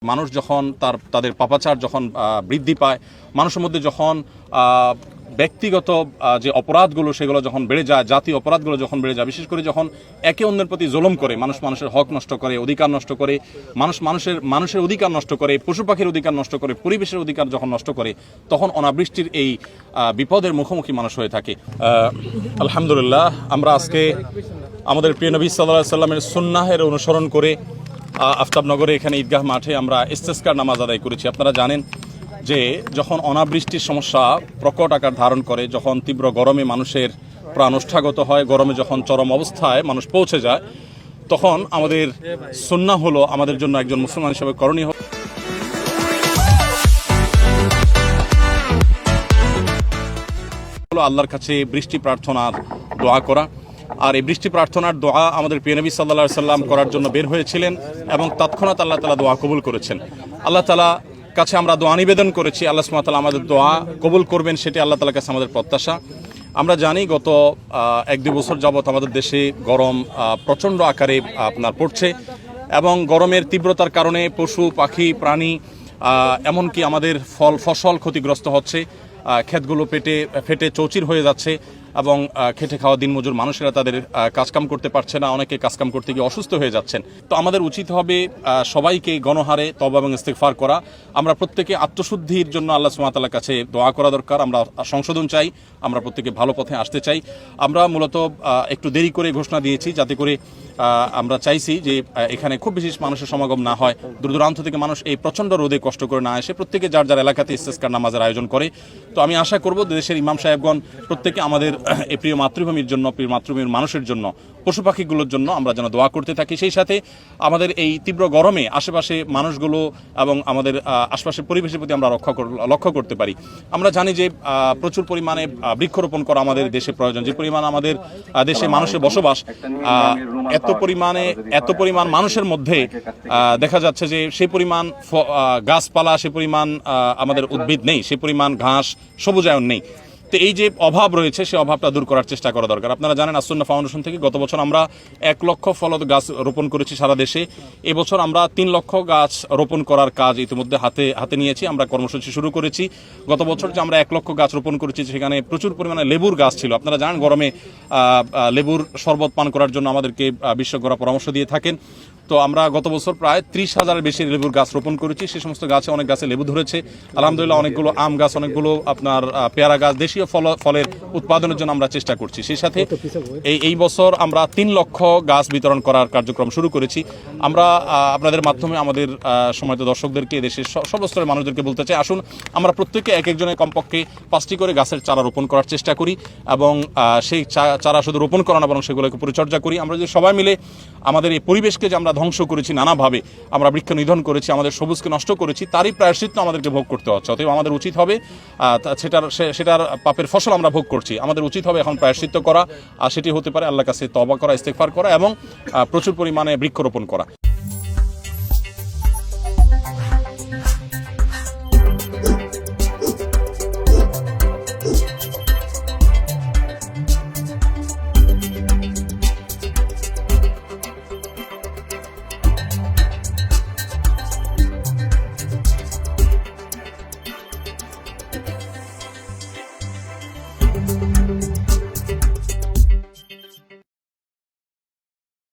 মানুষ যখন তাদের পাপাচার যখন বৃদ্ধি পায়, মানুষের মধ্যে যখন ব্যক্তিগত যে অপরাধগুলো সেগুলো যখন বেড়ে যায়, জাতীয় অপরাধগুলো যখন বেড়ে যায়, বিশেষ করে যখন একে অন্যের প্রতি জুলুম করে, মানুষের হক নষ্ট করে, অধিকার নষ্ট করে, মানুষের অধিকার নষ্ট করে, পশু পাখির অধিকার নষ্ট করে, পরিবেশের অধিকার যখন নষ্ট করে, তখন অনাবৃষ্টির এই বিপদের মুখোমুখি মানুষ হয়ে থাকে। আলহামদুলিল্লাহ, আমরা আজকে আমাদের প্রিয় নবী সাল্লাল্লাহু আলাইহি সাল্লামের সুন্নাহের অনুসরণ করে আফতাবনগরে এখানে ঈদগাহ মাঠে আমরা ইস্তেসকার নামাজ আদায় করেছি। আপনারা জানেন যে যখন অনাবৃষ্টির সমস্যা প্রকট আকার ধারণ করে, যখন তীব্র গরমে মানুষের প্রাণ ওষ্ঠাগত হয়, গরমে যখন চরম অবস্থায় মানুষ পৌঁছে যায়, তখন আমাদের সুন্নাহ হলো আমাদের জন্য একজন মুসলমান হিসেবে করণীয় হলো আল্লাহর কাছে বৃষ্টি প্রার্থনার দোয়া করা। আর এই বৃষ্টি প্রার্থনার দোয়া আমাদের প্রিয় নবী সাল্লাল্লাহু আলাইহি সাল্লাম করার জন্য বের হয়েছিলেন এবং তৎক্ষণাৎ আল্লাহ তাআলা দোয়া কবুল করেছেন। আল্লাহ তাআলা কাছে আমরা দোয়া নিবেদন করেছি, আল্লাহ সুবহানাহু ওয়া তাআলা আমাদের দোয়া কবুল করবেন, সেটি আল্লাহ তাআলার কাছে আমাদের প্রত্যাশা। আমরা জানি গত 1-2 বছর যাবত আমাদের দেশে গরম প্রচণ্ড আকারে পড়ছে এবং গরমের তীব্রতার কারণে পশু পাখি প্রাণী এমনকি আমাদের ফসল ক্ষতিগ্রস্ত হচ্ছে, ক্ষেতগুলো ফেটে চৌচির হয়ে যাচ্ছে এবং খেটে খাওয়া দিনমজুর মানুষেরা তাদের কাজকাম করতে পারছে না, অনেকে কাজকাম করতে গিয়ে অসুস্থ হয়ে যাচ্ছেন। তো আমাদের উচিত হবে সবাইকে গণহারে তওবা এবং ইস্তিগফার করা। আমরা প্রত্যেকে আত্মশুদ্ধির জন্য আল্লাহ সুবহানাহু ওয়া তাআলার কাছে দোয়া করা দরকার। আমরা সংশোধন চাই, আমরা প্রত্যেকে ভালো পথে আসতে চাই। আমরা মূলত একটু দেরি করে ঘোষণা দিয়েছি, যাতে করে আমরা চাইছি যে এখানে খুব বেশি মানুষের সমাগম না হয়, দূর দূরান্ত থেকে মানুষ এই প্রচণ্ড রোদে কষ্ট করে না এসে প্রত্যেকে যার যার এলাকাতে ইস্তেসকার নামাজের আয়োজন করে। তো আমি আশা করব দেশের ইমাম সাহেবগণ প্রত্যেকে আমাদের এই প্রিয় মাতৃভূমির জন্য, প্রিয় মাতৃভূমির মানুষের জন্য, পশু পাখিগুলোর জন্য আমরা যেন দোয়া করতে থাকি। সেই সাথে আমাদের এই তীব্র গরমে আশেপাশে মানুষগুলো এবং আমাদের আশপাশের পরিবেশের প্রতি আমরা লক্ষ্য করতে পারি। আমরা জানি যে প্রচুর পরিমাণে বৃক্ষরোপণ করা আমাদের দেশে প্রয়োজন। যে পরিমাণ আমাদের দেশে মানুষের বসবাস, এত পরিমাণ মানুষের মধ্যে দেখা যাচ্ছে যে সেই পরিমাণ গাছপালা, সে পরিমাণ আমাদের উদ্ভিদ নেই, সে পরিমাণ ঘাস সবুজায়ন নেই। তো এই যে অভাব রয়েছে, সেই অভাবটা দূর করার চেষ্টা করা দরকার। আপনারা জানেন আসুন্নাহ ফাউন্ডেশন থেকে গত বছর আমরা 1 লক্ষ ফলদ গাছ রোপণ করেছি সারা দেশে। এবছর আমরা 3 লক্ষ গাছ রোপণ করার কাজ ইতিমধ্যে হাতে নিয়েছি, আমরা কর্মসূচি শুরু করেছি। গত বছর যে আমরা 1 লক্ষ গাছ রোপণ করেছি, সেখানে প্রচুর পরিমাণে লেবুর গাছ ছিল। আপনারা জানেন গরমে লেবুর শরবত পান করার জন্য আমাদেরকে বিশেষজ্ঞরা পরামর্শ দিয়ে থাকেন। তো আমরা গত বছর প্রায় 30,000-এর বেশি লেবুর গাছ রোপণ করেছি। সেই সমস্ত গাছে অনেক গাছে লেবু ধরেছে আলহামদুলিল্লাহ, অনেকগুলো আম গাছ, অনেকগুলো পেয়ারা গাছ, দেশীয় ফলের উৎপাদনের জন্য আমরা চেষ্টা করছি। সেই সাথে এই বছর আমরা 3 লক্ষ গাছ বিতরণ করার কার্যক্রম শুরু করেছি। আমরা আপনাদের মাধ্যমে আমাদের সম্মানিত দর্শকদেরকে, দেশের সর্বস্তরের মানুষদেরকে বলতে চাই, আসুন আমরা প্রত্যেকে এক একজনের কমপক্ষে 5টি করে গাছের চারা রোপণ করার চেষ্টা করি এবং সেই চারা শুধু রোপণ করা না, বরং সেগুলোকে পরিচর্যা করি। আমরা যদি সবাই মিলে আমাদের এই পরিবেশকে যে আমরা ধ্বংস করেছি, নানাভাবে আমরা বৃক্ষ নিধন করেছি, আমাদের সবুজকে নষ্ট করেছি, তারই প্রায়শ্চিত্ত আমাদেরকে ভোগ করতে হচ্ছে। অতএব আমাদের উচিত হবে সেটার পাপের ফসল আমরা ভোগ করছি, আমাদের উচিত হবে এখন প্রায়শ্চিত্ত করা, আর সেটি হতে পারে আল্লাহর কাছে তওবা করা, ইস্তেগফার করা এবং প্রচুর পরিমাণে বৃক্ষরোপণ করা।